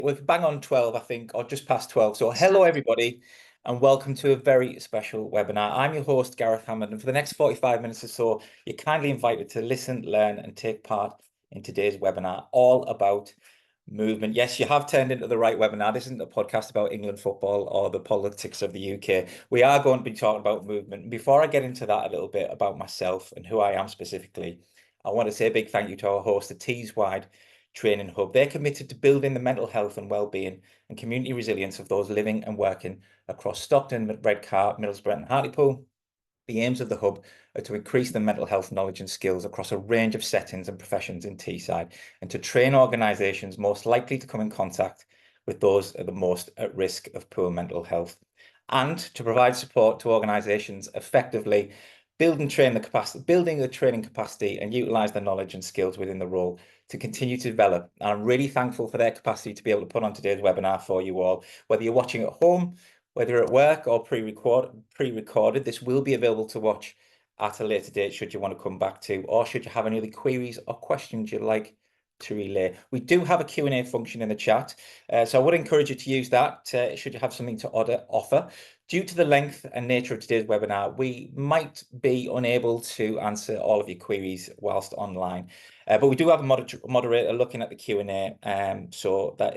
We're bang on 12, I think, or just past 12. So hello, everybody, and welcome to a very special webinar. I'm your host, Gareth Hammond, and for the next 45 minutes or so, you're kindly invited to listen, learn, and take part in today's webinar, all about movement. Yes, you have turned into the right webinar. This isn't a podcast about England football or the politics of the UK. We are going to be talking about movement. And before I get into that a little bit about myself and who I am specifically, I want to say a big thank you to our host, the Teesside Training Hub. They're committed to building the mental health and well-being and community resilience of those living and working across Stockton, Redcar, Middlesbrough and Hartlepool. The aims of the hub are to increase the mental health knowledge and skills across a range of settings and professions in Teesside, and to train organisations most likely to come in contact with those at the most at risk of poor mental health, and to provide support to organisations effectively building the training capacity and utilise the knowledge and skills within the role to continue to develop. And I'm really thankful for their capacity to be able to put on today's webinar for you all, whether you're watching at home, whether you're at work or pre-recorded. This will be available to watch at a later date should you want to come back to, or should you have any other queries or questions you'd like to relay. We do have a Q&A function in the chat, so I would encourage you to use that should you have something to offer. Due to the length and nature of today's webinar, we might be unable to answer all of your queries whilst online, but we do have a moderator looking at the Q&A, so that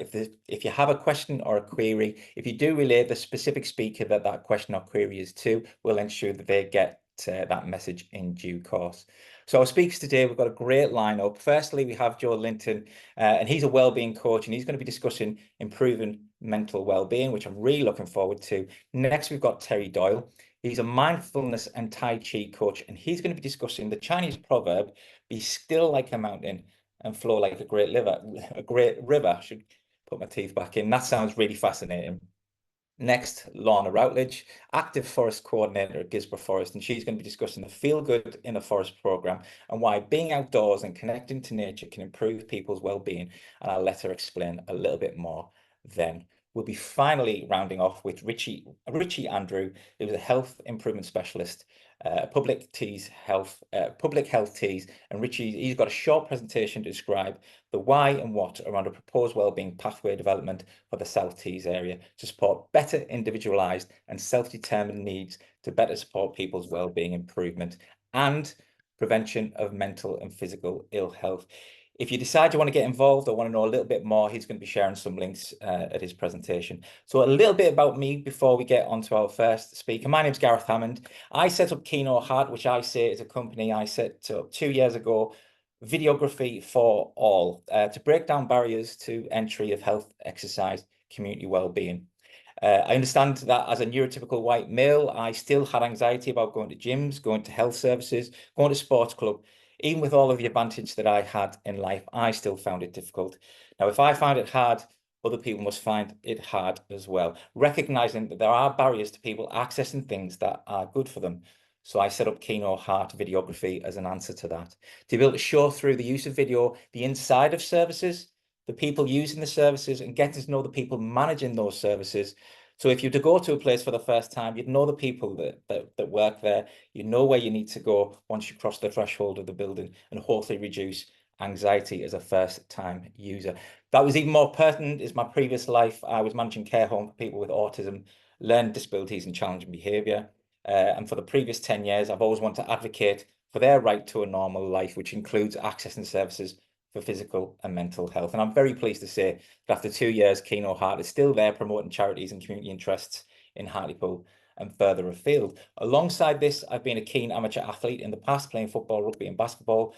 if you have a question or a query, if you do relay the specific speaker that question or query is to, we'll ensure that they get that message in due course. So our speakers today, we've got a great lineup. Firstly, we have Joe Linton, and he's a wellbeing coach, and he's going to be discussing improving mental well-being, which I'm really looking forward to. Next, we've got Terry Doyle. He's a mindfulness and Tai Chi coach, and he's going to be discussing the Chinese proverb, be still like a mountain and flow like a great river. I should put my teeth back in. That sounds really fascinating. Next, Lorna Routledge, active forest coordinator at Gisborough Forest, and she's going to be discussing the Feel Good in the Forest programme and why being outdoors and connecting to nature can improve people's well-being. And I'll let her explain a little bit more then. We'll be finally rounding off with Richie Andrew, who's a health improvement specialist, public health teas, and he's got a short presentation to describe the why and what around a proposed wellbeing pathway development for the South Tees area to support better individualised and self-determined needs to better support people's wellbeing improvement and prevention of mental and physical ill health. If you decide you want to get involved or want to know a little bit more, he's going to be sharing some links at his presentation. So a little bit about me before we get on to our first speaker. My name's Gareth Hammond. I set up Kino Heart, which I say is a company I set up 2 years ago, Videography for All, to break down barriers to entry of health, exercise, community well-being. I understand that as a neurotypical white male, I still had anxiety about going to gyms, going to health services, going to sports club. Even with all of the advantage that I had in life, I still found it difficult. Now, if I find it hard, other people must find it hard as well, recognizing that there are barriers to people accessing things that are good for them. So I set up Kino Heart Videography as an answer to that, to be able to show through the use of video, the inside of services, the people using the services, and getting to know the people managing those services. So if you're to go to a place for the first time, you'd know the people that work there. You know where you need to go once you cross the threshold of the building, and hopefully reduce anxiety as a first-time user. That was even more pertinent in my previous life. I was managing care home for people with autism, learning disabilities and challenging behaviour. And for the previous 10 years, I've always wanted to advocate for their right to a normal life, which includes accessing services for physical and mental health. And I'm very pleased to say that after 2 years, Kino Heart is still there promoting charities and community interests in Hartlepool and further afield. Alongside this, I've been a keen amateur athlete in the past, playing football, rugby and basketball,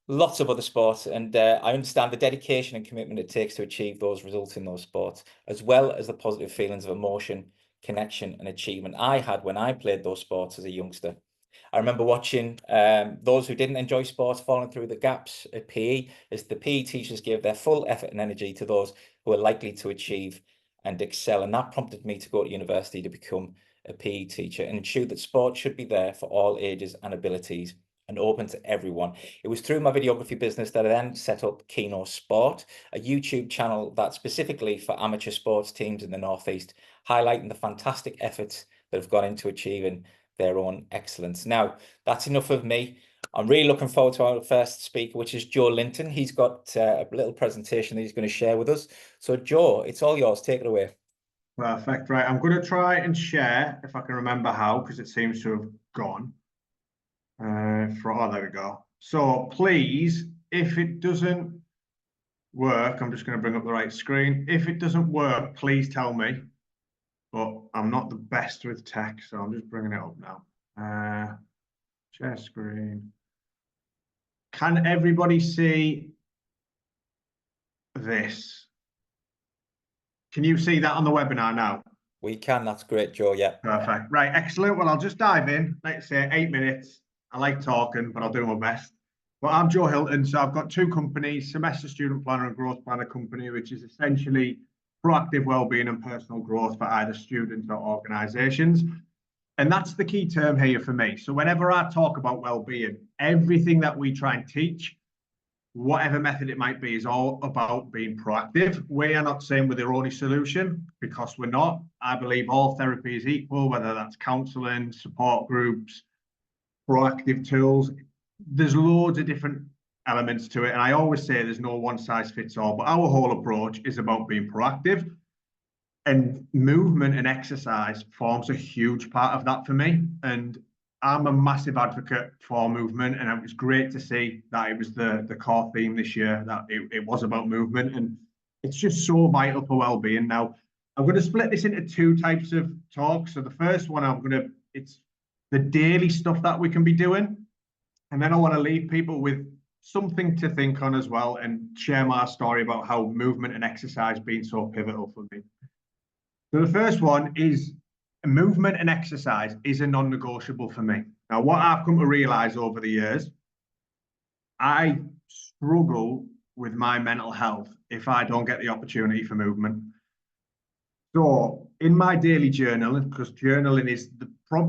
lots of other sports, and I understand the dedication and commitment it takes to achieve those results in those sports, as well as the positive feelings of emotion, connection and achievement I had when I played those sports as a youngster. I remember watching those who didn't enjoy sports falling through the gaps at PE, as the PE teachers gave their full effort and energy to those who are likely to achieve and excel. And that prompted me to go to university to become a PE teacher and ensure that sport should be there for all ages and abilities and open to everyone. It was through my videography business that I then set up Kino Sport, a YouTube channel that's specifically for amateur sports teams in the Northeast, highlighting the fantastic efforts that have gone into achieving their own excellence. Now, that's enough of me. I'm really looking forward to our first speaker, which is Joe Linton. He's got a little presentation that he's going to share with us. So, Joe, it's all yours. Take it away. Perfect. Right. I'm going to try and share, if I can remember how, because it seems to have gone. Oh, there we go. So please, if it doesn't work, I'm just going to bring up the right screen. If it doesn't work, please tell me. But I'm not the best with tech, so I'm just bringing it up now. Share screen. Can everybody see this? Can you see that on the webinar now? We can. That's great, Joe. Yeah. Perfect. Right. Excellent. Well, I'll just dive in. Let's say 8 minutes. I like talking, but I'll do my best. Well, I'm Joe Hilton. So I've got two companies, Semester Student Planner and Growth Planner Company, which is essentially proactive wellbeing and personal growth for either students or organizations. And that's the key term here for me. So whenever I talk about wellbeing, everything that we try and teach, whatever method it might be, is all about being proactive. We are not saying we're the only solution, because we're not. I believe all therapy is equal, whether that's counseling, support groups, proactive tools. There's loads of different elements to it. And I always say there's no one size fits all, but our whole approach is about being proactive. And movement and exercise forms a huge part of that for me. And I'm a massive advocate for movement, and it was great to see that it was the core theme this year, that it was about movement, and it's just so vital for well-being. Now, I'm going to split this into two types of talks. So the first one, it's the daily stuff that we can be doing, and then I want to leave people with something to think on as well, and share my story about how movement and exercise being so pivotal for me. So the first one is movement and exercise is a non-negotiable for me. Now, what I've come to realize over the years, I struggle with my mental health if I don't get the opportunity for movement. So in my daily journaling, because journaling is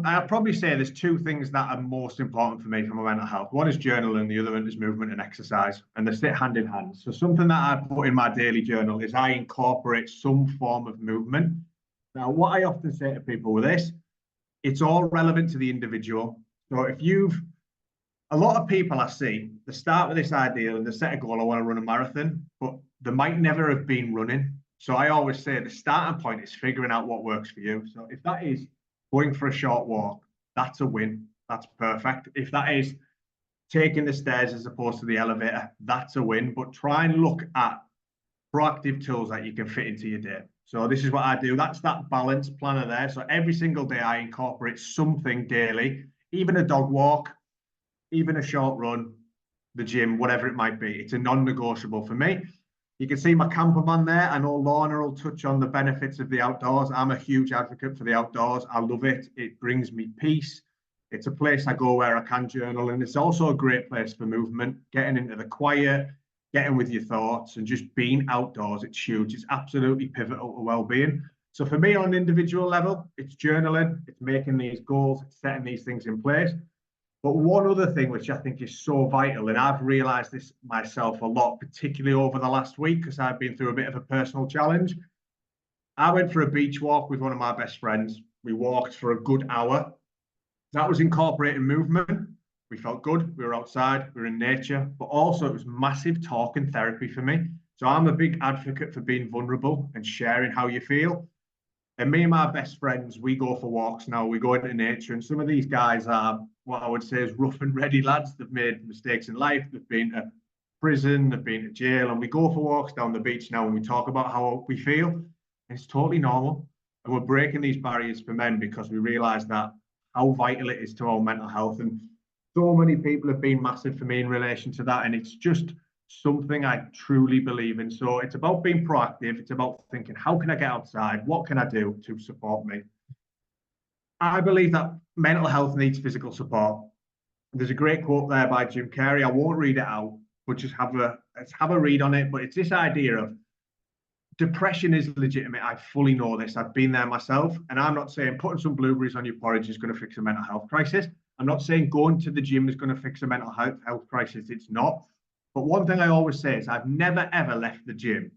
I'd probably say there's two things that are most important for me for my mental health. One is journaling, the other one is movement and exercise, and they sit hand in hand. So something that I put in my daily journal is I incorporate some form of movement. Now, what I often say to people with this, it's all relevant to the individual. So a lot of people I see, they start with this idea and they set a goal, I want to run a marathon, but they might never have been running. So I always say the starting point is figuring out what works for you. So if that is going for a short walk, that's a win. That's perfect. If that is taking the stairs as opposed to the elevator, that's a win. But try and look at proactive tools that you can fit into your day. So this is what I do. That's that balance planner there. So every single day I incorporate something daily, even a dog walk, even a short run, the gym, whatever it might be. It's a non-negotiable for me. You can see my camperman there. I know Lorna will touch on the benefits of the outdoors. I'm a huge advocate for the outdoors. I love it. It brings me peace. It's a place I go where I can journal, and it's also a great place for movement, getting into the quiet, getting with your thoughts, and just being outdoors. It's huge. It's absolutely pivotal to well-being. So for me, on an individual level, it's journaling, it's making these goals, it's setting these things in place. But one other thing which I think is so vital, and I've realized this myself a lot, particularly over the last week, because I've been through a bit of a personal challenge. I went for a beach walk with one of my best friends. We walked for a good hour. That was incorporating movement. We felt good. We were outside, we were in nature, but also it was massive talking therapy for me. So I'm a big advocate for being vulnerable and sharing how you feel. And me and my best friends, we go for walks now. We go into nature, and some of these guys are what I would say is rough and ready lads. They've made mistakes in life. They've been to prison, they've been to jail, and we go for walks down the beach now and we talk about how we feel. And it's totally normal. And we're breaking these barriers for men because we realize that how vital it is to our mental health. And so many people have been massive for me in relation to that. And it's just something I truly believe in. So it's about being proactive. It's about thinking, how can I get outside? What can I do to support me? I believe that mental health needs physical support. There's a great quote there by Jim Carrey. I won't read it out, but just let's have a read on it. But it's this idea of depression is legitimate. I fully know this. I've been there myself. And I'm not saying putting some blueberries on your porridge is going to fix a mental health crisis. I'm not saying going to the gym is going to fix a mental health crisis. It's not. But one thing I always say is I've never, ever left the gym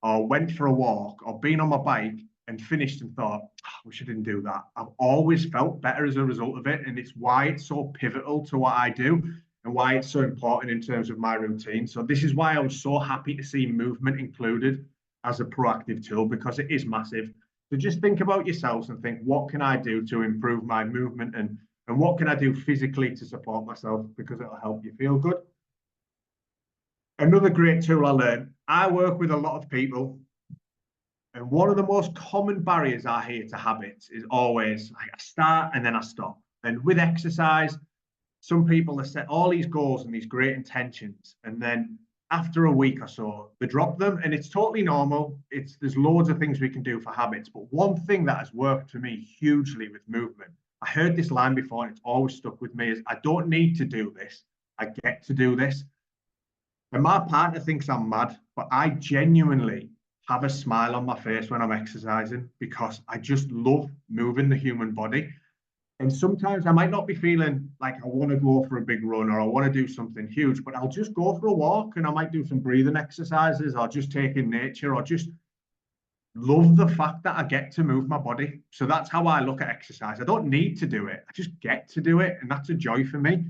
or went for a walk or been on my bike and finished and thought, oh, I wish I didn't do that. I've always felt better as a result of it. And it's why it's so pivotal to what I do and why it's so important in terms of my routine. So this is why I was so happy to see movement included as a proactive tool, because it is massive. So just think about yourselves and think, what can I do to improve my movement, and what can I do physically to support myself, because it'll help you feel good. Another great tool I learned, I work with a lot of people, and one of the most common barriers I hear to habits is always like, I start and then I stop. And with exercise, some people have set all these goals and these great intentions, and then after a week or so, they drop them, and it's totally normal. There's loads of things we can do for habits, but one thing that has worked for me hugely with movement, I heard this line before and it's always stuck with me, is I don't need to do this, I get to do this. And my partner thinks I'm mad, but I genuinely have a smile on my face when I'm exercising, because I just love moving the human body. And sometimes I might not be feeling like I want to go for a big run or I want to do something huge, but I'll just go for a walk and I might do some breathing exercises or just take in nature, or just love the fact that I get to move my body. So that's how I look at exercise. I don't need to do it, I just get to do it. And that's a joy for me.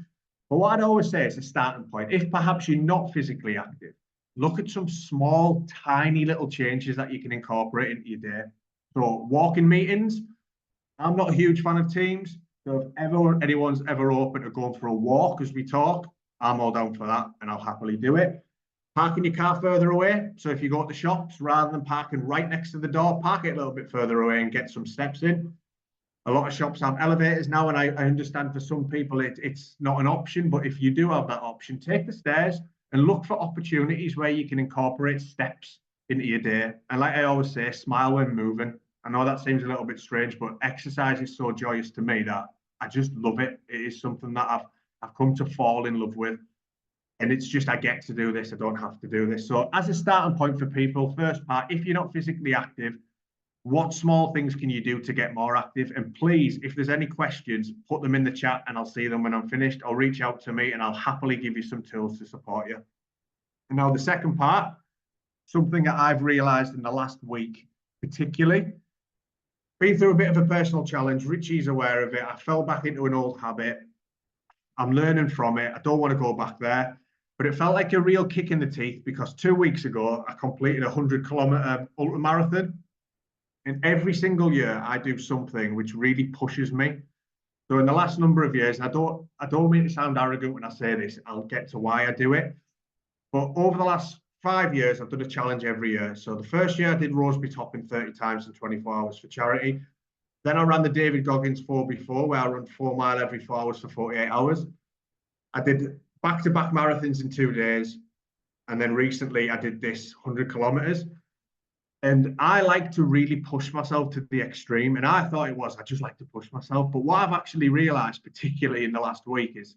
But what I'd always say is a starting point. If perhaps you're not physically active, look at some small, tiny little changes that you can incorporate into your day. So walking meetings, I'm not a huge fan of Teams. So if anyone's ever open to going for a walk as we talk, I'm all down for that and I'll happily do it. Parking your car further away. So if you go to the shops, rather than parking right next to the door, park it a little bit further away and get some steps in. A lot of shops have elevators now, and I understand for some people it's not an option, but if you do have that option, take the stairs and look for opportunities where you can incorporate steps into your day. And like I always say, smile when moving. I know that seems a little bit strange, but exercise is so joyous to me that I just love it. It is something that I've come to fall in love with. And it's just, I get to do this. I don't have to do this. So as a starting point for people, first part, if you're not physically active, what small things can you do to get more active? And please, if there's any questions, put them in the chat and I'll see them when I'm finished. I'll reach out to me and I'll happily give you some tools to support you. And now the second part, something that I've realized in the last week, particularly, been through a bit of a personal challenge. Richie's aware of it. I fell back into an old habit. I'm learning from it. I don't want to go back there, but it felt like a real kick in the teeth, because 2 weeks ago, I completed a 100-kilometer ultra marathon. And every single year I do something which really pushes me. So in the last number of years, I don't mean to sound arrogant when I say this, I'll get to why I do it. But over the last 5 years, I've done a challenge every year. So the first year I did Roseby Topping 30 times in 24 hours for charity. Then I ran the David Goggins 4x4, where I run 4 mile every 4 hours for 48 hours. I did back-to-back marathons in 2 days. And then recently I did this 100 kilometers. And I like to really push myself to the extreme. And I thought I just like to push myself. But what I've actually realized, particularly in the last week, is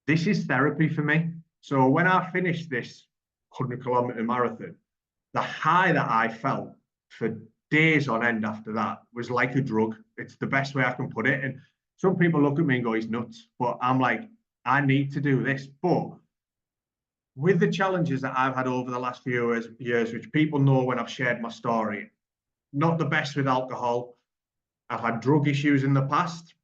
this is therapy for me. So when I finished this 100-kilometer marathon, the high that I felt for days on end after that was like a drug. It's the best way I can put it. And some people look at me and go, he's nuts. But I'm like, I need to do this. But with the challenges that I've had over the last few years, which people know when I've shared my story, not the best with alcohol. I've had drug issues in the past.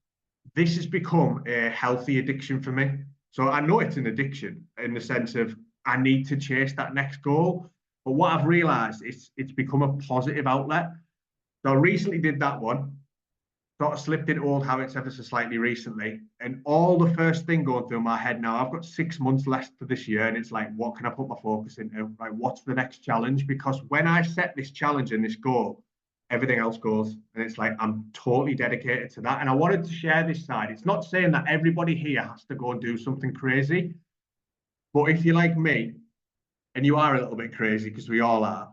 This has become a healthy addiction for me. So I know it's an addiction in the sense of I need to chase that next goal. But what I've realized is it's become a positive outlet. So I recently did that one. Sort of slipped into old habits ever so slightly recently. And all the first thing going through my head now, I've got 6 months left for this year. And it's like, what can I put my focus into? Like, what's the next challenge? Because when I set this challenge and this goal, everything else goes. And it's like, I'm totally dedicated to that. And I wanted to share this side. It's not saying that everybody here has to go and do something crazy. But if you're like me, and you are a little bit crazy, because we all are,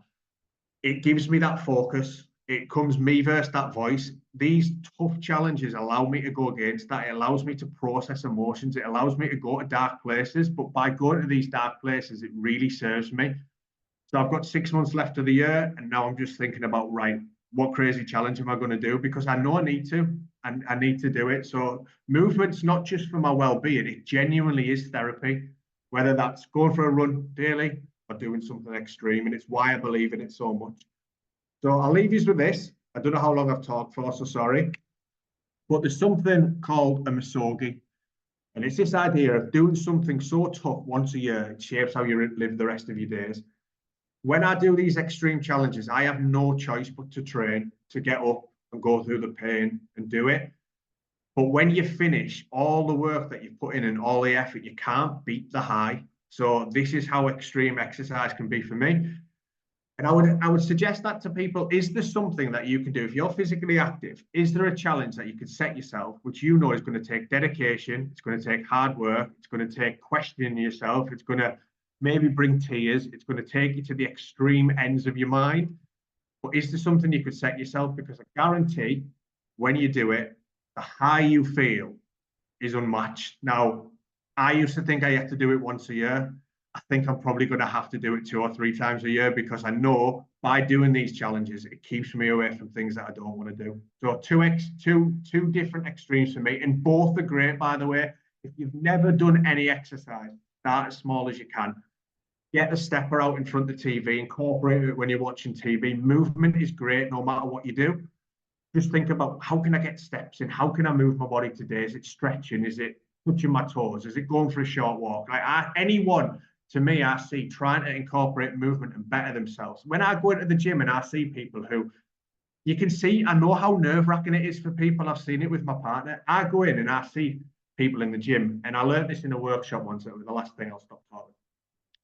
it gives me that focus. It comes me versus that voice. These tough challenges allow me to go against that. It allows me to process emotions. It allows me to go to dark places. But by going to these dark places, it really serves me. So I've got 6 months left of the year. And now I'm just thinking about, right, what crazy challenge am I going to do? Because I know I need to, and I need to do it. So movement's not just for my well-being. It genuinely is therapy, whether that's going for a run daily or doing something extreme. And it's why I believe in it so much. So I'll leave you with this. I don't know how long I've talked for, so sorry. But there's something called a misogi. And it's this idea of doing something so tough once a year, it shapes how you live the rest of your days. When I do these extreme challenges, I have no choice but to train, to get up and go through the pain and do it. But when you finish all the work that you've put in and all the effort, you can't beat the high. So this is how extreme exercise can be for me. And I would suggest that to people. Is there something that you can do if you're physically active? Is there a challenge that you could set yourself, which you know is going to take dedication, it's going to take hard work, it's going to take questioning yourself, it's going to maybe bring tears, it's going to take you to the extreme ends of your mind. But is there something you could set yourself? Because I guarantee when you do it, the high you feel is unmatched. Now, I used to think I had to do it once a year. I think I'm probably going to have to do it 2 or 3 times a year because I know by doing these challenges, it keeps me away from things that I don't want to do. So two different extremes for me, and both are great, by the way. If you've never done any exercise, start as small as you can. Get the stepper out in front of the TV, incorporate it when you're watching TV. Movement is great no matter what you do. Just think about how can I get steps in? How can I move my body today? Is it stretching? Is it touching my toes? Is it going for a short walk? Anyone to me, I see trying to incorporate movement and better themselves. When I go into the gym and I see people who you can see, I know how nerve-wracking it is for people. I've seen it with my partner. I go in and I see people in the gym, and I learned this in a workshop once. It was the last thing I'll stop talking.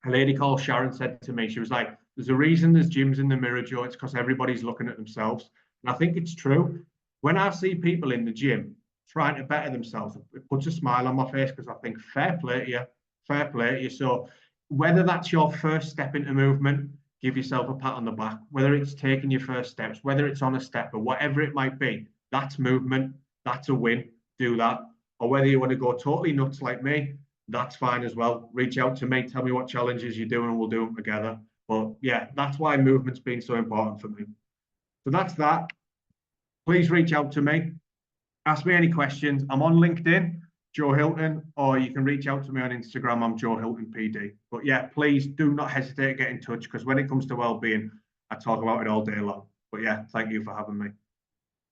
A lady called Sharon said to me, she was like, there's a reason there's gyms in the mirror, Joe. It's because everybody's looking at themselves. And I think it's true. When I see people in the gym trying to better themselves, it puts a smile on my face because I think fair play to you, fair play to you. So whether that's your first step into movement, give yourself a pat on the back. Whether it's taking your first steps, whether it's on a step or whatever it might be, that's movement. That's a win. Do that. Or whether you want to go totally nuts like me, that's fine as well. Reach out to me, tell me what challenges you're doing, and we'll do them together. But yeah, that's why movement's been so important for me. So that's that. Please reach out to me. Ask me any questions. I'm on LinkedIn, Joe Hilton, or you can reach out to me on Instagram. I'm Joe Hilton PD. But yeah, please do not hesitate to get in touch because when it comes to well-being, I talk about it all day long. But yeah, thank you for having me.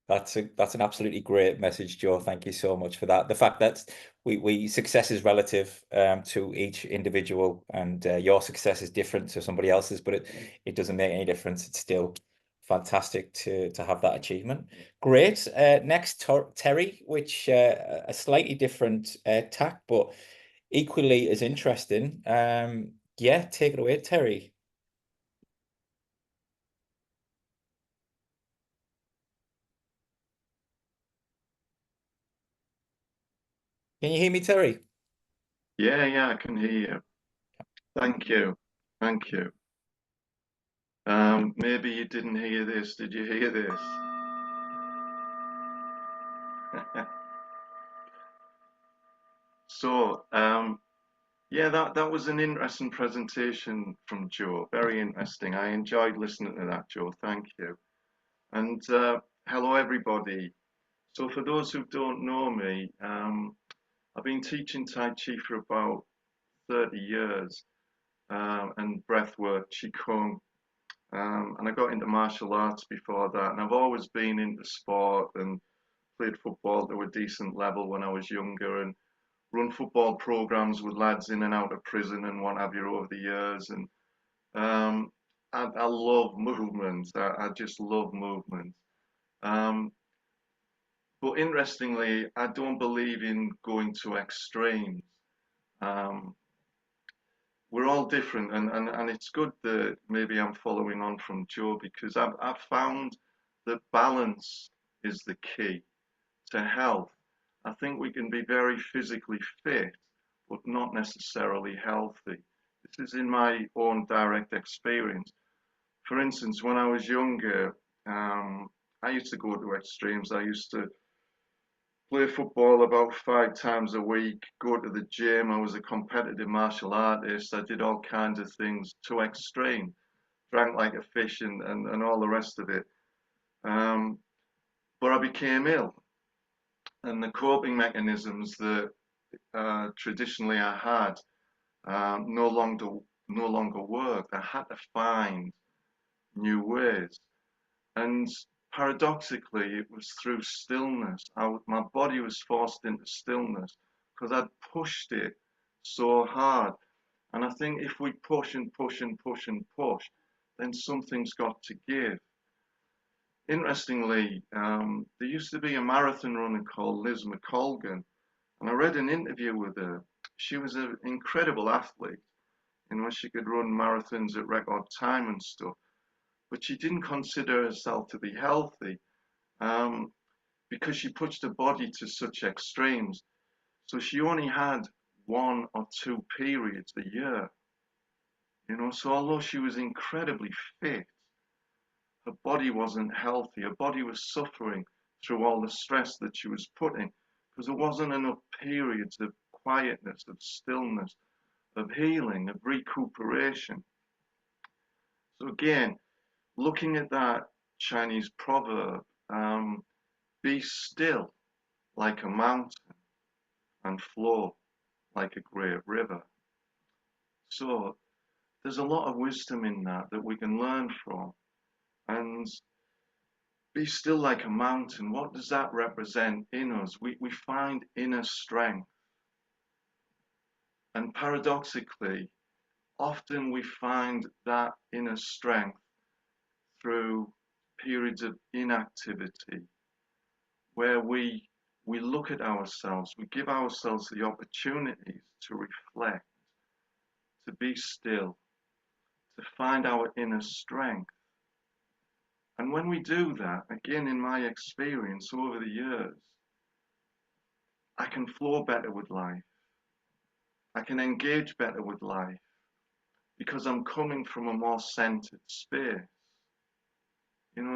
That's an absolutely great message, Joe. Thank you so much for that. The fact that we success is relative to each individual, and your success is different to somebody else's, but it doesn't make any difference. It's still fantastic to have that achievement. Great. Next, Terry, which a slightly different tack, but equally as interesting. Yeah, take it away, Terry. Can you hear me, Terry? Yeah, I can hear you. Thank you. Thank you. Maybe you didn't hear this. Did you hear this? So, yeah, that was an interesting presentation from Joe. Very interesting. I enjoyed listening to that, Joe. Thank you. And hello, everybody. So, for those who don't know me, I've been teaching Tai Chi for about 30 years and breathwork, Qigong. And I got into martial arts before that, and I've always been into sport and played football to a decent level when I was younger, and run football programs with lads in and out of prison and what have you over the years. And I love movement. I just love movement. Um, but interestingly, I don't believe in going to extremes. Um, we're all different, and it's good that maybe I'm following on from Joe because I've found that balance is the key to health. I think we can be very physically fit, but not necessarily healthy. This is in my own direct experience. For instance, when I was younger, I used to go to extremes. I used to play football about 5 times a week, go to the gym. I was a competitive martial artist. I did all kinds of things to extreme, drank like a fish and all the rest of it. But I became ill, and the coping mechanisms that traditionally I had no longer worked. I had to find new ways, and paradoxically, it was through stillness. My body was forced into stillness because I'd pushed it so hard. And I think if we push and push and push and push, then something's got to give. Interestingly, there used to be a marathon runner called Liz McColgan, and I read an interview with her. She was an incredible athlete. She could run marathons at record time and stuff, but she didn't consider herself to be healthy because she pushed her body to such extremes. So she only had 1 or 2 periods a year. So although she was incredibly fit, her body wasn't healthy. Her body was suffering through all the stress that she was putting because there wasn't enough periods of quietness, of stillness, of healing, of recuperation. So again, looking at that Chinese proverb, be still like a mountain and flow like a great river. So there's a lot of wisdom in that we can learn from. And be still like a mountain, what does that represent in us? We find inner strength. And paradoxically, often we find that inner strength through periods of inactivity, where we look at ourselves, we give ourselves the opportunities to reflect, to be still, to find our inner strength. And when we do that, again, in my experience over the years, I can flow better with life. I can engage better with life because I'm coming from a more centered space.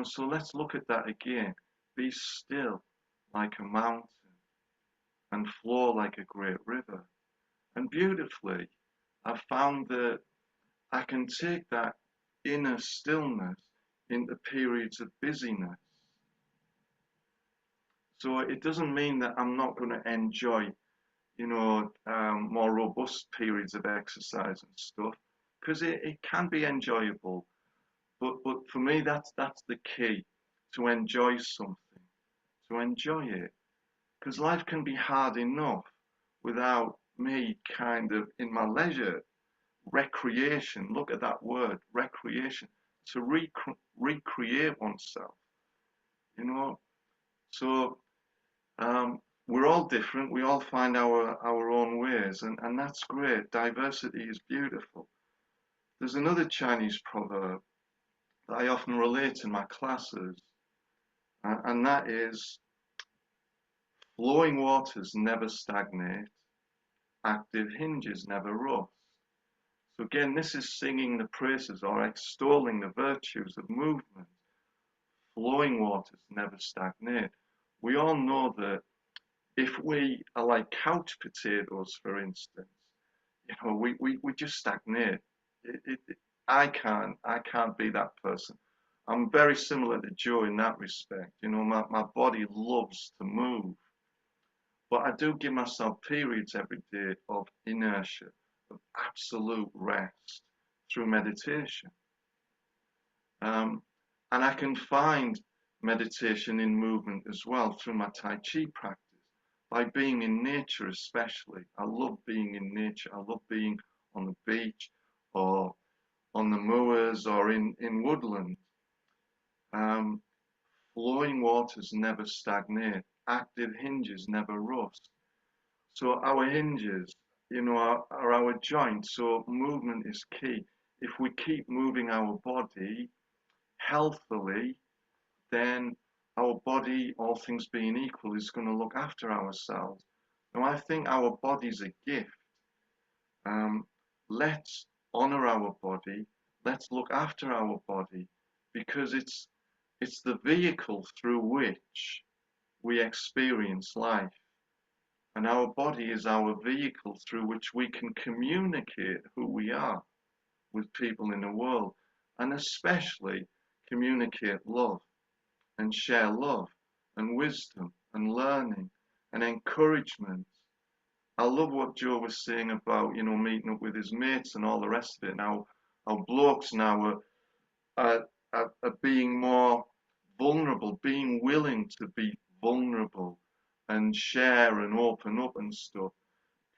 So let's look at that again. Be still like a mountain and flow like a great river. And beautifully, I found that I can take that inner stillness into periods of busyness. So it doesn't mean that I'm not going to enjoy, more robust periods of exercise and stuff, because it can be enjoyable. But for me, that's the key, to enjoy something, to enjoy it. Because life can be hard enough without me kind of, in my leisure, recreation, look at that word, recreation, to recreate oneself, So we're all different, we all find our own ways, and that's great. Diversity is beautiful. There's another Chinese proverb that I often relate in my classes, and that is, flowing waters never stagnate, active hinges never rust. So again, this is singing the praises or extolling the virtues of movement. Flowing waters never stagnate. We all know that if we are like couch potatoes, for instance, we just stagnate. I can't be that person. I'm very similar to Joe in that respect. My body loves to move. But I do give myself periods every day of inertia, of absolute rest through meditation. And I can find meditation in movement as well through my Tai Chi practice, by being in nature especially. I love being in nature. I love being on the beach or on the moors or in woodland. Flowing waters never stagnate. Active hinges never rust. So our hinges, are our joints. So movement is key. If we keep moving our body healthily, then our body, all things being equal, is going to look after ourselves. Now, I think our body's a gift. Let's honor our body. Let's look after our body, because it's the vehicle through which we experience life. And our body is our vehicle through which we can communicate who we are with people in the world, and especially communicate love and share love and wisdom and learning and encouragement. I love what Joe was saying about, meeting up with his mates and all the rest of it. Now, our blokes now are being more vulnerable vulnerable, being willing to be vulnerable and share and open up and stuff.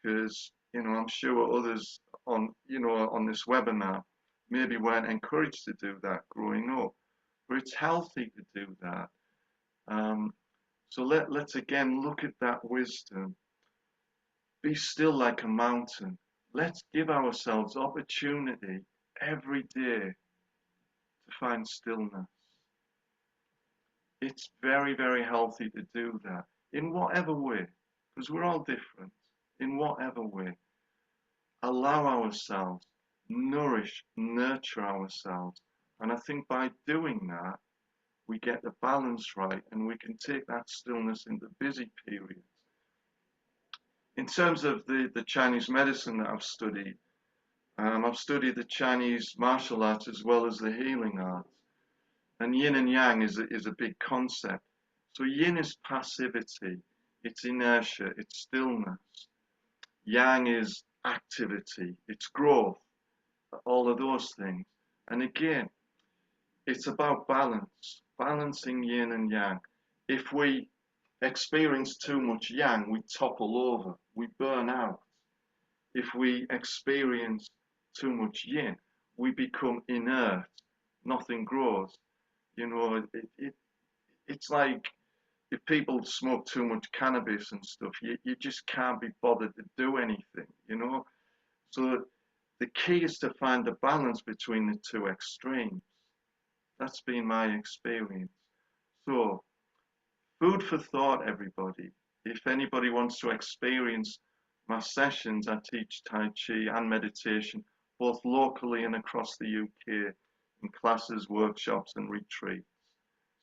Because, you know, I'm sure others on, you know, on this webinar maybe weren't encouraged to do that growing up, but it's healthy to do that. So let's again look at that wisdom. Be still like a mountain. Let's give ourselves opportunity every day to find stillness. It's very, very healthy to do that in whatever way, because we're all different. In whatever way, allow ourselves, nourish, nurture ourselves. And I think by doing that, we get the balance right and we can take that stillness into busy periods. In terms of the Chinese medicine that I've studied the Chinese martial arts as well as the healing arts. And yin and yang is a big concept. So yin is passivity, it's inertia, it's stillness. Yang is activity, it's growth, all of those things. And again, it's about balance, balancing yin and yang. If we experience too much yang, we topple over, we burn out. If we experience too much yin, we become inert, nothing grows. You know, it's like if people smoke too much cannabis and stuff, you just can't be bothered to do anything, you know. So the key is to find the balance between the two extremes. That's been my experience. So food for thought, everybody. If anybody wants to experience my sessions, I teach Tai Chi and meditation, both locally and across the UK, in classes, workshops, and retreats.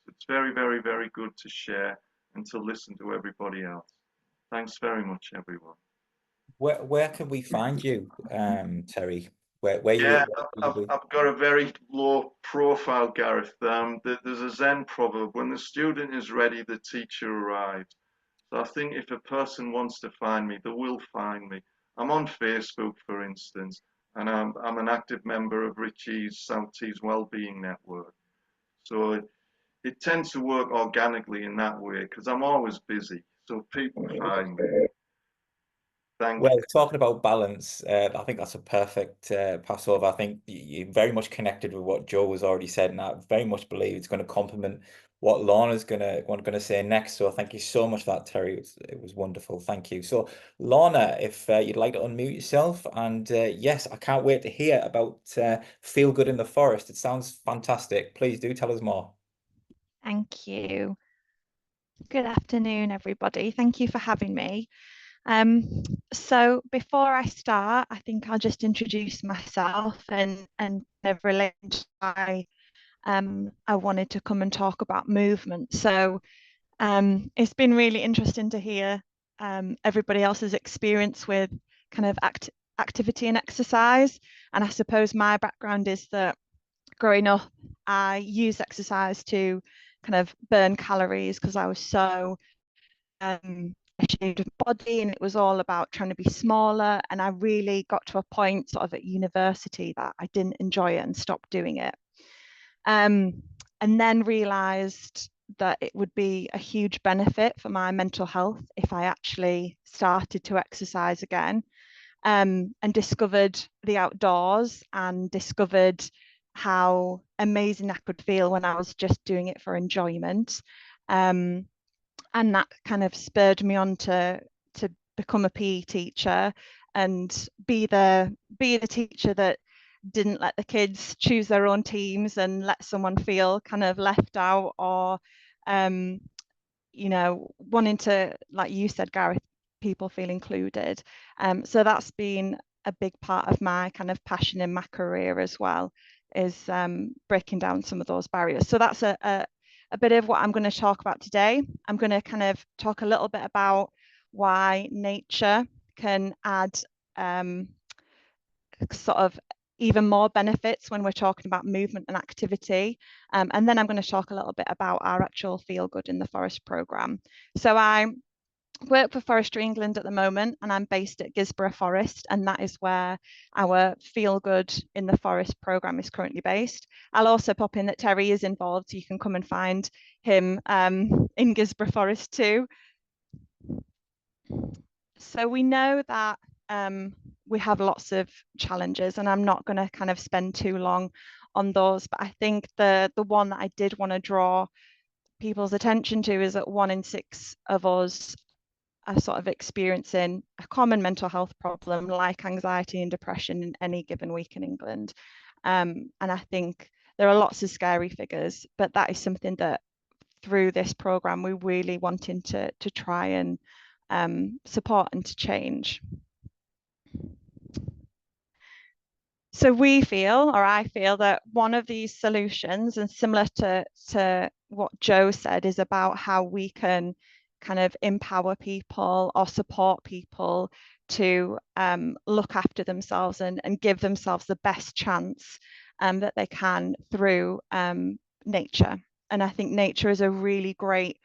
So it's very, very, very good to share and to listen to everybody else. Thanks very much, everyone. Where can we find you, Terry? Where Yeah, you? I've got a very low profile, Gareth. There's a Zen proverb: when the student is ready, the teacher arrives. So I think if a person wants to find me, they will find me. I'm on Facebook, for instance, and I'm an active member of Richie's South Tees Wellbeing Network. So it tends to work organically in that way because I'm always busy. So people find me. Thank Well, you. talking about balance, I think that's a perfect Passover. I think you very much connected with what Joe has already said, and I very much believe it's going to complement what Lorna's gonna say next. So thank you so much for that, Terry. It was wonderful. Thank you. So Lorna, if you'd like to unmute yourself, and yes, I can't wait to hear about Feel Good in the Forest. It sounds fantastic. Please do tell us more. Thank you. Good afternoon, everybody. Thank you for having me. So before I start, I think I'll just introduce myself and relate to why I wanted to come and talk about movement. So it's been really interesting to hear everybody else's experience with kind of activity and exercise. And I suppose my background is that growing up, I used exercise to kind of burn calories because I was so ashamed of my body, and it was all about trying to be smaller. And I really got to a point sort of at university that I didn't enjoy it and stopped doing it. And then realized that it would be a huge benefit for my mental health if I actually started to exercise again, and discovered the outdoors and discovered how amazing I could feel when I was just doing it for enjoyment. And that kind of spurred me on to become a PE teacher and be the teacher that didn't let the kids choose their own teams and let someone feel kind of left out, or you know, wanting to, like you said, Gareth, people feel included. So that's been a big part of my kind of passion in my career as well, is breaking down some of those barriers. So that's a bit of what I'm going to talk about today. I'm going to kind of talk a little bit about why nature can add sort of even more benefits when we're talking about movement and activity. And then I'm going to talk a little bit about our actual Feel Good in the Forest program. So I work for Forestry England at the moment, and I'm based at Gisborough Forest, and that is where our Feel Good in the Forest programme is currently based. I'll also pop in that Terry is involved, so you can come and find him in Gisborough Forest too. So we know that we have lots of challenges, and I'm not going to kind of spend too long on those, but I think the one that I did want to draw people's attention to is that 1 in 6 of us are sort of experiencing a common mental health problem like anxiety and depression in any given week in England. And I think there are lots of scary figures, but that is something that through this programme we're really wanting to try and support and to change. So we feel, or I feel, that one of these solutions, and similar to what Joe said, is about how we can kind of empower people or support people to look after themselves and give themselves the best chance that they can through nature. And I think nature is a really great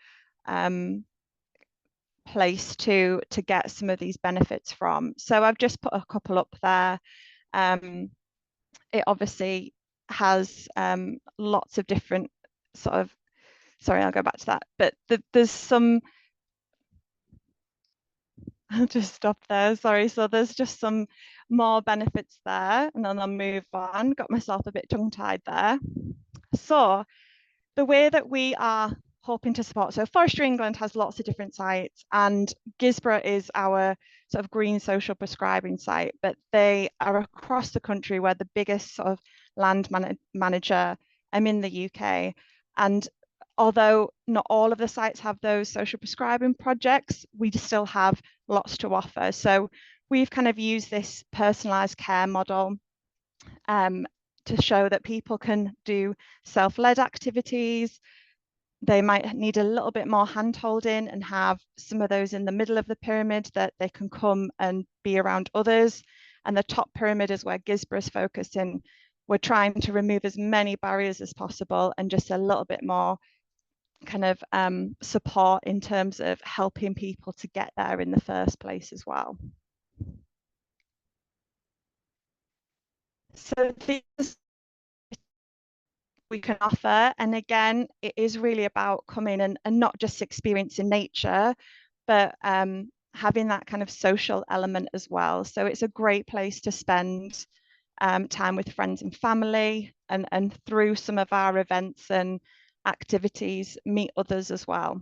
place to get some of these benefits from. So I've just put a couple up there. It obviously has lots of different sort of, sorry, I'll go back to that, but there's some, I'll just stop there, sorry. So there's just some more benefits there, and then I'll move on. Got myself a bit tongue-tied there. So the way that we are hoping to support, so Forestry England has lots of different sites, and Gisborough is our sort of green social prescribing site, but they are across the country. Where the biggest sort of land manager in the UK. And although not all of the sites have those social prescribing projects, we still have lots to offer. So we've kind of used this personalised care model to show that people can do self-led activities. They might need a little bit more hand-holding and have some of those in the middle of the pyramid that they can come and be around others. And the top pyramid is where Gisborough is focusing. We're trying to remove as many barriers as possible and just a little bit more kind of support in terms of helping people to get there in the first place as well. So these we can offer, and again, it is really about coming and not just experiencing nature, but having that kind of social element as well. So it's a great place to spend time with friends and family, and through some of our events and activities, meet others as well.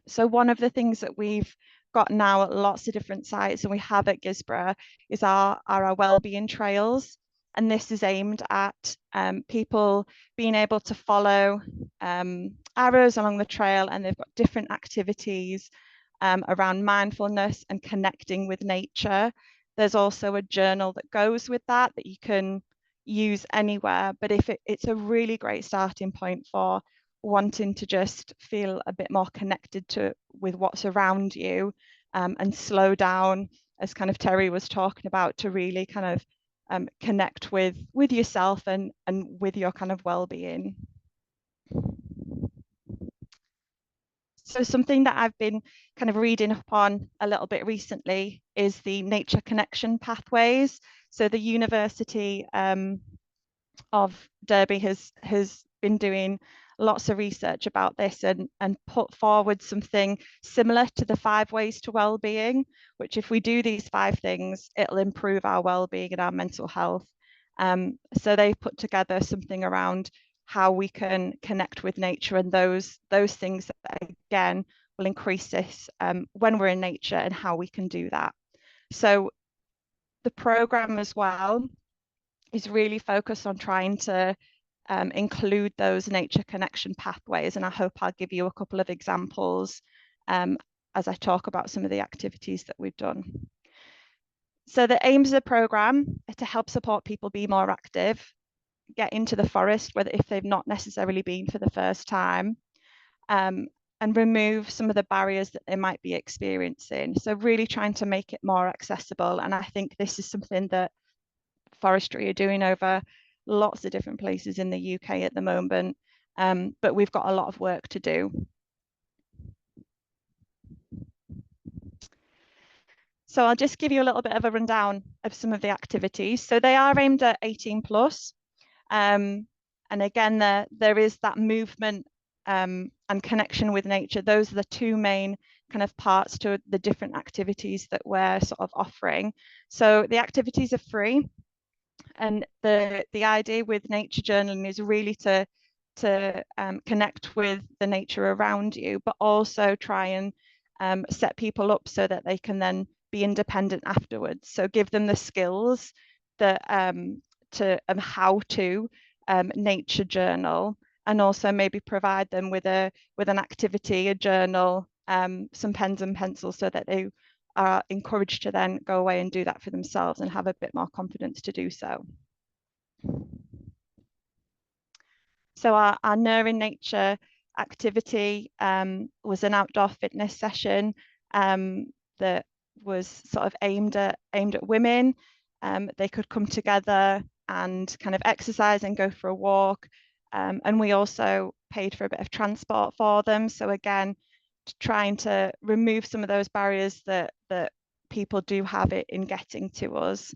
So one of the things that we've got now at lots of different sites, and we have at Gisborough, is our wellbeing trails. And this is aimed at people being able to follow arrows along the trail, and they've got different activities around mindfulness and connecting with nature. There's also a journal that goes with that you can use anywhere, but if it's a really great starting point for wanting to just feel a bit more connected with what's around you, and slow down, as kind of Terry was talking about, to really kind of connect with yourself and with your kind of well-being. So something that I've been kind of reading upon a little bit recently is the nature connection pathways. So the University of Derby has been doing lots of research about this and put forward something similar to the 5 ways to well-being, which if we do these 5 things, it'll improve our well-being and our mental health. So they put together something around how we can connect with nature, and those things that, again, will increase this when we're in nature, and how we can do that. So the program as well is really focused on trying to include those nature connection pathways, and I hope I'll give you a couple of examples as I talk about some of the activities that we've done. So the aims of the program are to help support people be more active, get into the forest, whether if they've not necessarily been for the first time, and remove some of the barriers that they might be experiencing. So really trying to make it more accessible, and I think this is something that forestry are doing over lots of different places in the UK at the moment, but we've got a lot of work to do. So I'll just give you a little bit of a rundown of some of the activities. So they are aimed at 18 plus. And again, there is that movement and connection with nature. Those are the two main kind of parts to the different activities that we're sort of offering. So the activities are free. And the idea with nature journaling is really to connect with the nature around you, but also try and set people up so that they can then be independent afterwards. So give them the skills that how to nature journal, and also maybe provide them with an activity, a journal, some pens and pencils, so that they are encouraged to then go away and do that for themselves and have a bit more confidence to do so. So our Nurture in Nature activity was an outdoor fitness session that was sort of aimed at women. They could come together and kind of exercise and go for a walk. And we also paid for a bit of transport for them. So again, trying to remove some of those barriers that people do have it in getting to us.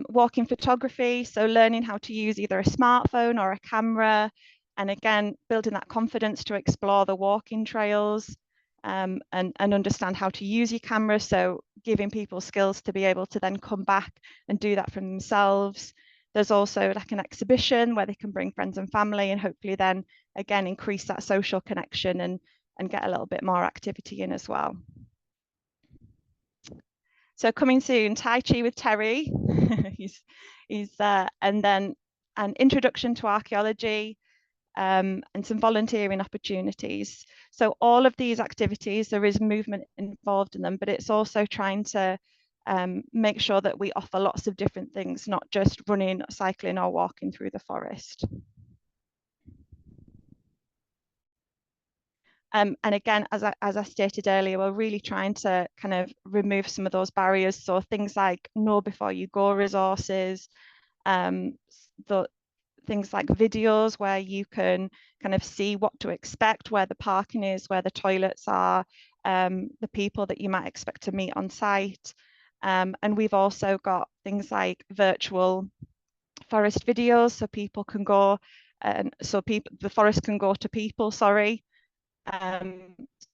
Walking photography, so learning how to use either a smartphone or a camera, and again, building that confidence to explore the walking trails and understand how to use your camera. So giving people skills to be able to then come back and do that for themselves. There's also like an exhibition where they can bring friends and family, and hopefully then again increase that social connection and get a little bit more activity in as well. So coming soon, Tai Chi with Terry. he's and then an introduction to archaeology and some volunteering opportunities. So all of these activities, there is movement involved in them, but it's also trying to make sure that we offer lots of different things, not just running, cycling, or walking through the forest. And again, as I stated earlier, we're really trying to kind of remove some of those barriers. So things like know before you go resources, things like videos where you can kind of see what to expect, where the parking is, where the toilets are, the people that you might expect to meet on site. And we've also got things like virtual forest videos, so people can go, and so the forest can go to people, sorry.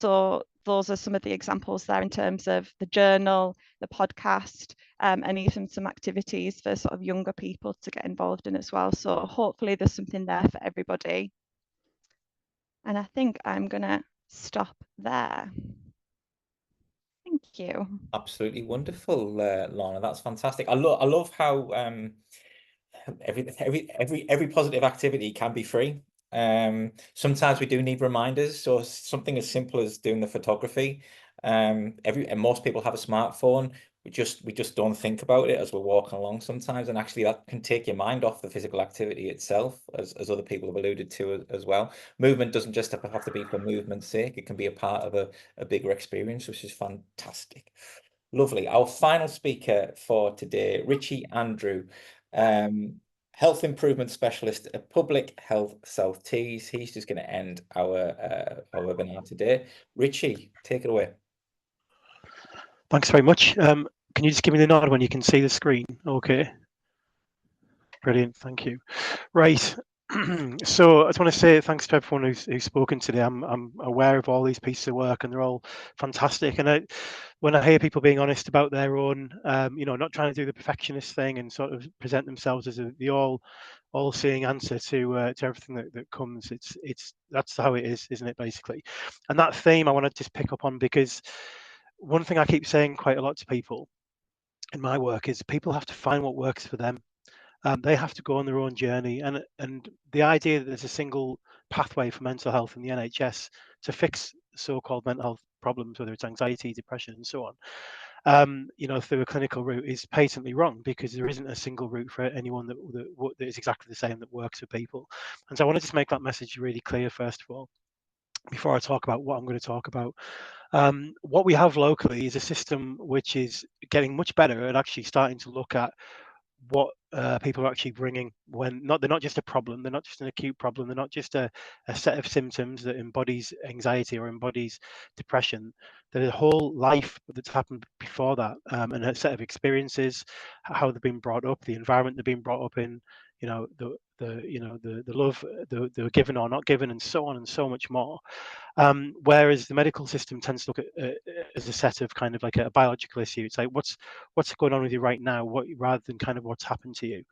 So those are some of the examples there in terms of the journal, the podcast, and even some activities for sort of younger people to get involved in as well. So hopefully there's something there for everybody. And I think I'm gonna stop there. Thank you. Absolutely wonderful, Lorna. That's fantastic. I love how every positive activity can be free. Sometimes we do need reminders, so something as simple as doing the photography. And most people have a smartphone. We just don't think about it as we're walking along sometimes, and actually that can take your mind off the physical activity itself, as other people have alluded to as well. Movement doesn't just have to be for movement's sake. It can be a part of a bigger experience, which is fantastic. Lovely. Our final speaker for today, Richie Andrew, health improvement specialist at Public Health South Tees. He's just going to end our webinar today. Richie, take it away. Thanks very much. Can you just give me the nod when you can see the screen? Okay. Brilliant. Thank you. Right. So I just want to say thanks to everyone who's spoken today. I'm aware of all these pieces of work, and they're all fantastic. And when I hear people being honest about their own, not trying to do the perfectionist thing and sort of present themselves as the all-seeing answer to everything that comes, that's how it is, isn't it, basically? And that theme I want to just pick up on, because one thing I keep saying quite a lot to people in my work is people have to find what works for them. They have to go on their own journey, and the idea that there's a single pathway for mental health in the NHS to fix so-called mental health problems, whether it's anxiety, depression, and so on, through a clinical route, is patently wrong, because there isn't a single route for anyone that is exactly the same that works for people. And so I want to just make that message really clear first of all, before I talk about what I'm going to talk about. What we have locally is a system which is getting much better at actually starting to look at what people are actually bringing when they're not just a problem, they're not just an acute problem, they're not just a set of symptoms that embodies anxiety or embodies depression. There's a whole life that's happened before that, and a set of experiences, how they've been brought up, the environment they've been brought up in, the love they were given or not given, and so on and so much more. Whereas the medical system tends to look at as a set of kind of like a biological issue. It's like what's going on with you right now, rather than kind of what's happened to you.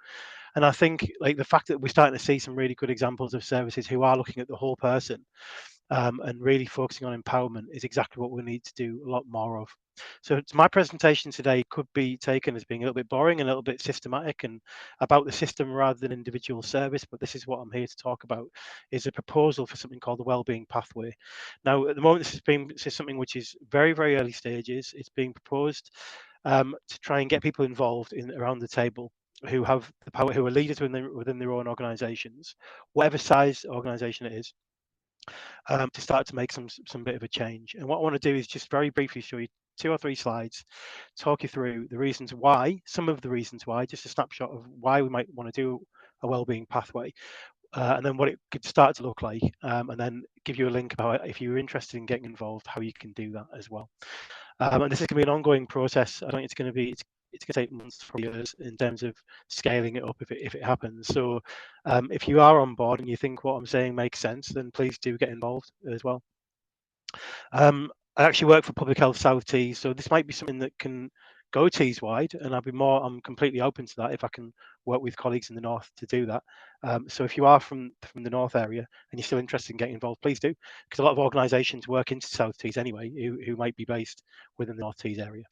And I think like the fact that we're starting to see some really good examples of services who are looking at the whole person, and really focusing on empowerment is exactly what we need to do a lot more of. So my presentation today could be taken as being a little bit boring and a little bit systematic and about the system rather than individual service, but this is what I'm here to talk about, is a proposal for something called the Wellbeing Pathway. Now, at the moment, this is something which is very, very early stages. It's being proposed to try and get people involved around the table who have the power, who are leaders within their own organizations, whatever size organization it is, to start to make some bit of a change. And what I want to do is just very briefly show you 2 or 3 slides, talk you through the reasons why, some of the reasons why, just a snapshot of why we might want to do a wellbeing pathway, and then what it could start to look like, and then give you a link about, if you're interested in getting involved, how you can do that as well. And this is going to be an ongoing process. I don't think it's going to be, it's going to take months or years in terms of scaling it up if it happens. So if you are on board and you think what I'm saying makes sense, then please do get involved as well. I actually work for Public Health South Tees, so this might be something that can go Tees wide, and I'm completely open to that if I can work with colleagues in the north to do that. So if you are from the north area and you're still interested in getting involved, please do, because a lot of organisations work into South Tees anyway, who might be based within the North Tees area.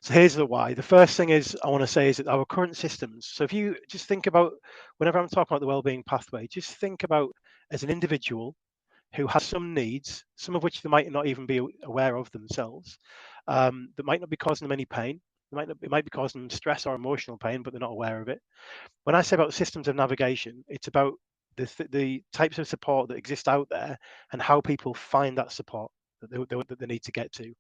So here's the why. The first thing is I want to say is that our current systems. So if you just think about, whenever I'm talking about the wellbeing pathway, just think about as an individual who has some needs, some of which they might not even be aware of themselves, that might not be causing them any pain. It might be causing them stress or emotional pain, but they're not aware of it. When I say about systems of navigation, it's about the types of support that exist out there and how people find that support that they need to get to.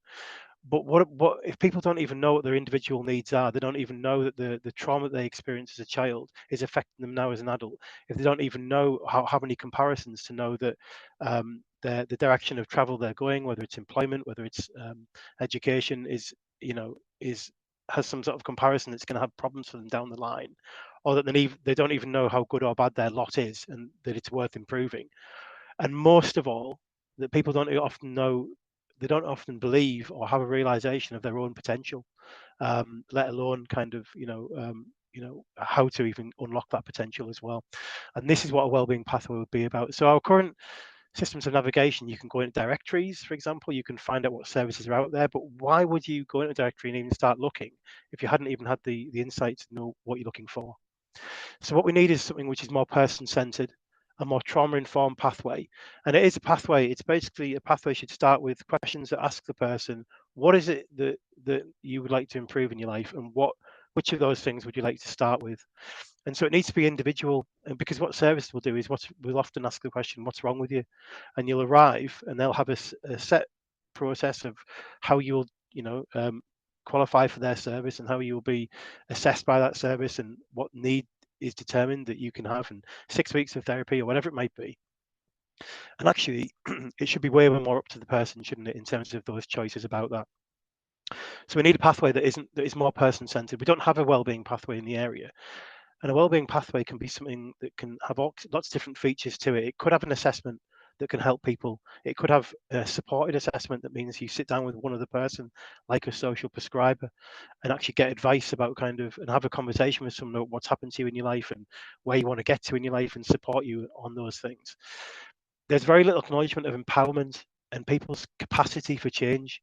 But what if people don't even know what their individual needs are? They don't even know that the trauma that they experienced as a child is affecting them now as an adult. If they don't even know how many comparisons to know that the direction of travel they're going, whether it's employment, whether it's education, has some sort of comparison that's going to have problems for them down the line, or that they don't even know how good or bad their lot is and that it's worth improving. And most of all, that people don't often know, they don't often believe or have a realization of their own potential, let alone kind of how to even unlock that potential as well. And this is what a wellbeing pathway would be about. So our current systems of navigation, you can go into directories, for example, you can find out what services are out there, but why would you go into a directory and even start looking if you hadn't even had the insight to know what you're looking for? So what we need is something which is more person-centered, a more trauma-informed pathway. And it is a pathway. It's basically a pathway should start with questions that ask the person, what is it that you would like to improve in your life, and which of those things would you like to start with? And so it needs to be individual, and because what service will do is we'll often ask the question, what's wrong with you? And you'll arrive and they'll have a set process of how you'll qualify for their service and how you'll be assessed by that service and what need is determined that you can have in 6 weeks of therapy or whatever it might be. And actually it should be way more up to the person, shouldn't it, in terms of those choices about that. So we need a pathway that is more person-centered. We don't have a wellbeing pathway in the area. And a wellbeing pathway can be something that can have lots of different features to it. It could have an assessment that can help people. It could have a supported assessment that means you sit down with one other person, like a social prescriber, and actually get advice about and have a conversation with someone about what's happened to you in your life and where you want to get to in your life and support you on those things. There's very little acknowledgement of empowerment and people's capacity for change,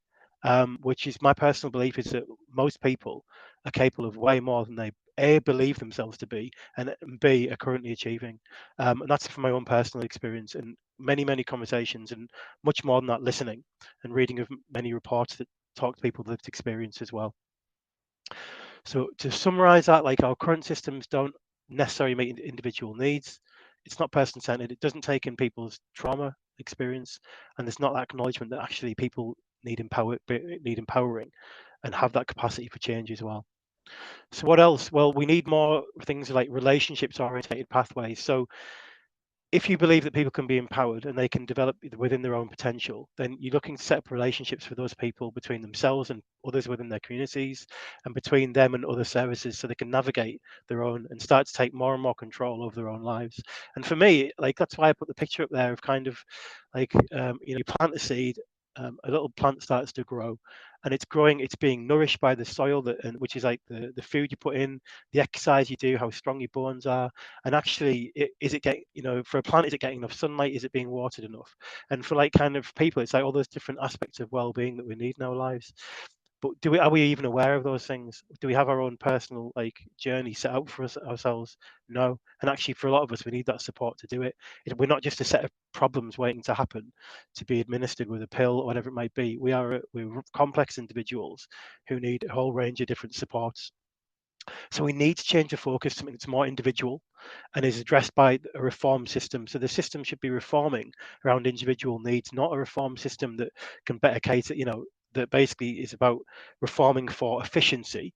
which is my personal belief is that most people are capable of way more than they A, believe themselves to be, and B, are currently achieving. And that's from my own personal experience and many conversations, and much more than that, listening and reading of many reports that talk to people with lived experience as well. So to summarize that, like our current systems don't necessarily meet individual needs. It's not person-centered. It doesn't take in people's trauma experience, and there's not that acknowledgement that actually people need empowering and have that capacity for change as well. So what else? Well, we need more things like relationships orientated pathways. So if you believe that people can be empowered and they can develop within their own potential, then you're looking to set up relationships with those people between themselves and others within their communities, and between them and other services, so they can navigate their own and start to take more and more control over their own lives. And for me, like, that's why I put the picture up there of kind of like, you plant a seed, a little plant starts to grow, and it's growing, it's being nourished by the soil, which is like the food you put in, the exercise you do, how strong your bones are. And actually, is it getting, for a plant, is it getting enough sunlight? Is it being watered enough? And for like kind of people, it's like all those different aspects of well-being that we need in our lives. But are we even aware of those things? Do we have our own personal like journey set out for ourselves? No. And actually, for a lot of us, we need that support to do it. We're not just a set of problems waiting to happen to be administered with a pill or whatever it might be. We're complex individuals who need a whole range of different supports. So we need to change the focus to something that's more individual and is addressed by a reform system. So the system should be reforming around individual needs, not a reform system that can better cater, that basically is about reforming for efficiency,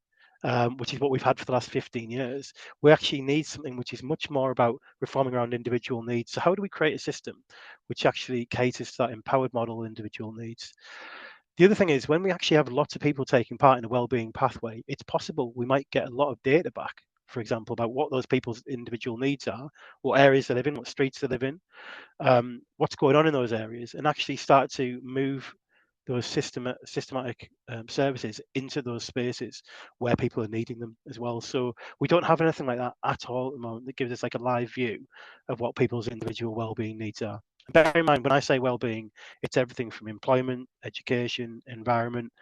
which is what we've had for the last 15 years. We actually need something which is much more about reforming around individual needs. So how do we create a system which actually caters to that empowered model of individual needs? The other thing is, when we actually have lots of people taking part in a well-being pathway, it's possible we might get a lot of data back, for example, about what those people's individual needs are, what areas they live in, what streets they live in, what's going on in those areas, and actually start to move those systematic services into those spaces where people are needing them as well. So we don't have anything like that at all at the moment that gives us like a live view of what people's individual well-being needs are. And bear in mind, when I say well-being, it's everything from employment, education, environment,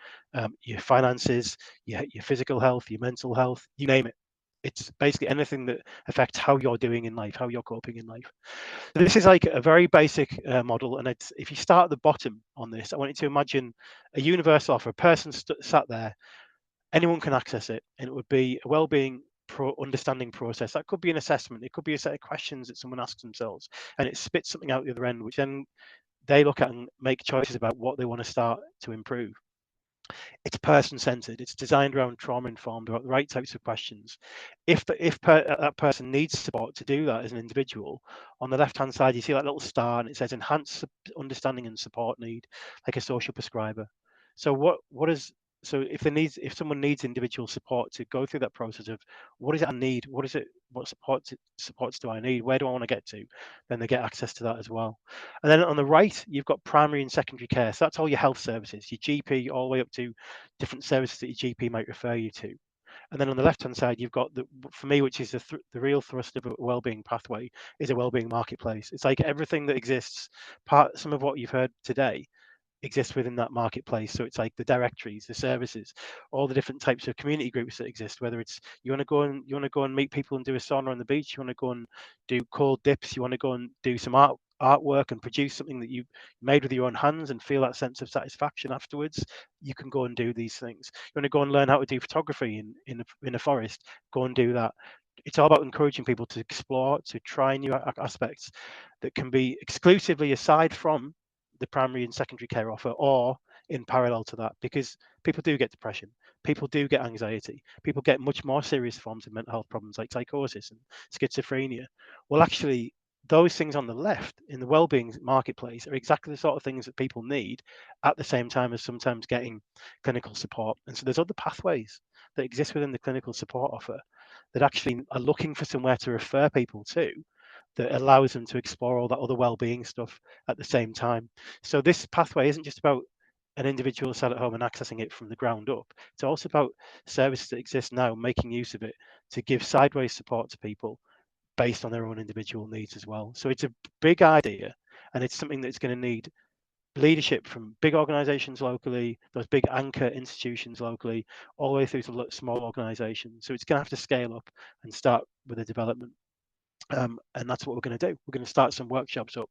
your finances, your physical health, your mental health, you name it. It's basically anything that affects how you're doing in life, how you're coping in life. This is like a very basic model, and it's, if you start at the bottom on this, I want you to imagine a universal offer. A person sat there, anyone can access it, and it would be a well-being understanding process. That could be an assessment, it could be a set of questions that someone asks themselves, and it spits something out the other end, which then they look at and make choices about what they want to start to improve. It's person-centered. It's designed around trauma-informed, about the right types of questions. If that person needs support to do that as an individual, on the left-hand side you see that little star, and it says enhanced understanding and support need, like a social prescriber. So so if someone needs individual support to go through that process of what is it I need, what supports do I need, where do I want to get to, then they get access to that as well. And then on the right, you've got primary and secondary care. So that's all your health services, your GP, all the way up to different services that your GP might refer you to. And then on the left-hand side, you've got for me, which is the real thrust of a well-being pathway, is a well-being marketplace. It's like everything that exists, some of what you've heard today exists within that marketplace. So it's like the directories, the services, all the different types of community groups that exist, whether it's you want to go and meet people and do a sauna on the beach, you want to go and do cold dips, you want to go and do some artwork and produce something that you made with your own hands and feel that sense of satisfaction afterwards, you can go and do these things. You want to go and learn how to do photography in a forest, go and do that. It's all about encouraging people to explore, to try new aspects that can be exclusively aside from the primary and secondary care offer, or in parallel to that, because people do get depression, people do get anxiety, people get much more serious forms of mental health problems like psychosis and schizophrenia. Well, actually, those things on the left in the wellbeing marketplace are exactly the sort of things that people need at the same time as sometimes getting clinical support. And so there's other pathways that exist within the clinical support offer that actually are looking for somewhere to refer people to, that allows them to explore all that other well-being stuff at the same time. So this pathway isn't just about an individual sat at home and accessing it from the ground up. It's also about services that exist now, making use of it to give sideways support to people based on their own individual needs as well. So it's a big idea, and it's something that's going to need leadership from big organizations locally, those big anchor institutions locally, all the way through to small organizations. So it's going to have to scale up and start with a development. And that's what we're going to do. We're going to start some workshops up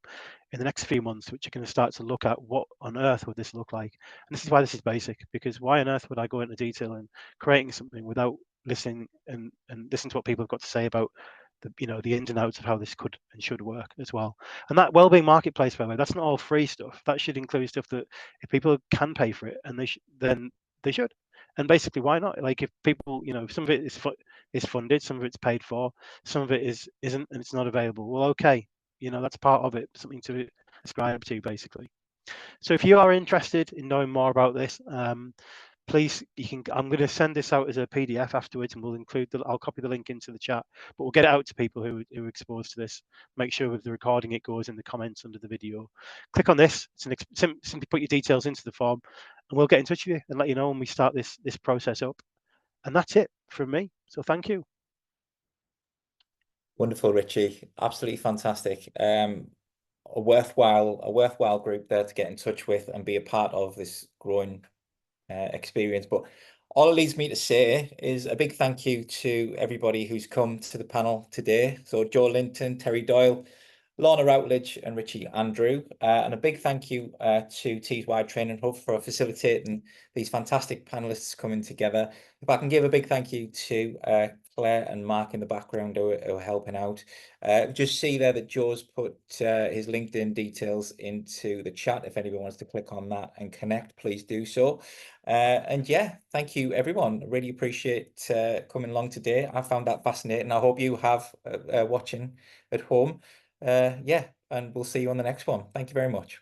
in the next few months, which are going to start to look at what on earth would this look like. And this is why this is basic, because why on earth would I go into detail in creating something without listening and listen to what people have got to say about the ins and outs of how this could and should work as well. And that wellbeing marketplace, by the way, that's not all free stuff. That should include stuff that if people can pay for it, and then they should. And basically, why not? Like, if people, you know, some of it is funded, some of it's paid for, some of it isn't, and it's not available. Well, okay, you know, that's part of it, something to ascribe to, basically. So if you are interested in knowing more about this, please, I'm going to send this out as a PDF afterwards, and I'll copy the link into the chat, but we'll get it out to people who are exposed to this. Make sure with the recording it goes in the comments under the video. Click on this, simply put your details into the form, and we'll get in touch with you and let you know when we start this process up. And that's it from me. So thank you. Wonderful, Richie. Absolutely fantastic. A worthwhile group there to get in touch with and be a part of this growing experience. But all it leads me to say is a big thank you to everybody who's come to the panel today. So Joe Linton, Terry Doyle, Lorna Routledge and Richie Andrew. And a big thank you to Tees Wide Training Hub for facilitating these fantastic panelists coming together. If I can give a big thank you to Claire and Mark in the background who are helping out. Just see there that Joe's put his LinkedIn details into the chat. If anyone wants to click on that and connect, please do so. And yeah, thank you everyone. Really appreciate coming along today. I found that fascinating. I hope you have watching at home. Yeah, and we'll see you on the next one. Thank you very much.